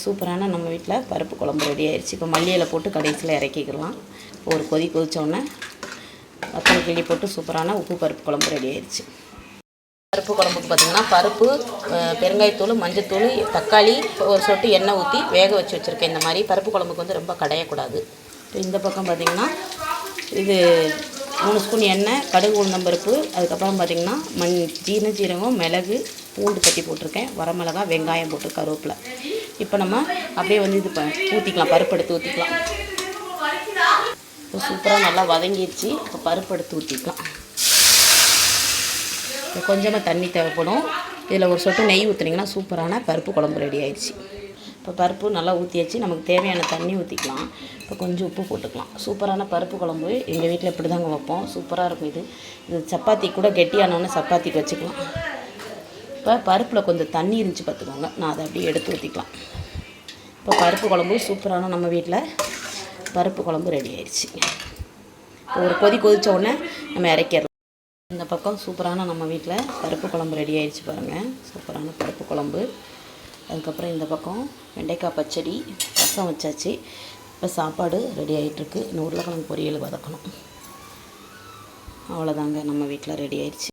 சூப்பரான நம்ம வீட்டில் பருப்பு குழம்பு ரெடி ஆயிடுச்சு. இப்போ மல்லி இலை போட்டு கடைசியில் இறக்கிக்கலாம். ஒரு கொதி கொதித்தோடனே வத்தல் கிள்ளி போட்டு சூப்பரான உப்பு பருப்பு குழம்பு ரெடி ஆயிடுச்சு. பருப்பு குழம்புக்கு பார்த்திங்கன்னா பருப்பு, பெருங்காயத்தூள், மஞ்சத்தூள், தக்காளி, ஒரு சொட்டு எண்ணெய் ஊற்றி வேக வச்சு வச்சுருக்கேன். இந்த மாதிரி பருப்பு குழம்புக்கு வந்து ரொம்ப கடையக்கூடாது. இப்போ இந்த பக்கம் பார்த்திங்கன்னா இது 3 ஸ்பூன் எண்ணெய், கடுகு, உளுந்தம்பருப்பு, அதுக்கப்புறம் பார்த்திங்கன்னா ஜீரகம், மிளகு, பூண்டு தட்டி போட்டிருக்கேன், வரமிளகா, வெங்காயம் போட்டு கருவேப்பிலை. இப்போ நம்ம அப்படியே வந்து இது ஊற்றிக்கலாம், பருப்பு எடுத்து ஊற்றிக்கலாம். இப்போ சூப்பராக நல்லா வதங்கிடுச்சு. இப்போ பருப்பு எடுத்து ஊற்றிக்கலாம். இப்போ கொஞ்சமாக தண்ணி தேவைப்படும். இதில் ஒரு சொட்டு நெய் ஊற்றுனீங்கன்னா சூப்பரான பருப்பு குழம்பு ரெடி ஆயிடுச்சு. இப்போ பருப்பு நல்லா ஊற்றியாச்சு. நமக்கு தேவையான தண்ணி ஊற்றிக்கலாம். இப்போ கொஞ்சம் உப்பு போட்டுக்கலாம். சூப்பரான பருப்பு குழம்பு எங்கள் வீட்டில் இப்படி தாங்க வைப்போம். சூப்பராக இருக்கும். இது சப்பாத்தி கூட கெட்டியானோன்னு சப்பாத்திக்கு வச்சுக்கலாம். இப்போ பருப்பில் கொஞ்சம் தண்ணி இருந்துச்சு பார்த்துக்கோங்க. நான் அதை அப்படியே எடுத்து ஊற்றிக்கலாம். இப்போ பருப்பு குழம்பு சூப்பரான நம்ம வீட்டில் பருப்பு குழம்பு ரெடி ஆயிடுச்சு. இப்போ ஒரு கொதித்த உடனே நம்ம இறக்கிடலாம். இந்த பக்கம் சூப்பரான நம்ம வீட்டில் பருப்பு குழம்பு ரெடி ஆயிடுச்சு பாருங்கள். சூப்பரான பருப்பு குழம்பு. அதுக்கப்புறம் இந்த பக்கம் வெண்டைக்காய் பச்சடி, ரசம் வச்சாச்சு. இப்போ சாப்பாடு ரெடி ஆகிட்டுருக்கு. இன்னும் உருளைக்கிழங்கு பொரியல் வதக்கணும். அவ்வளோதாங்க, நம்ம வீட்டில் ரெடி ஆயிடுச்சு.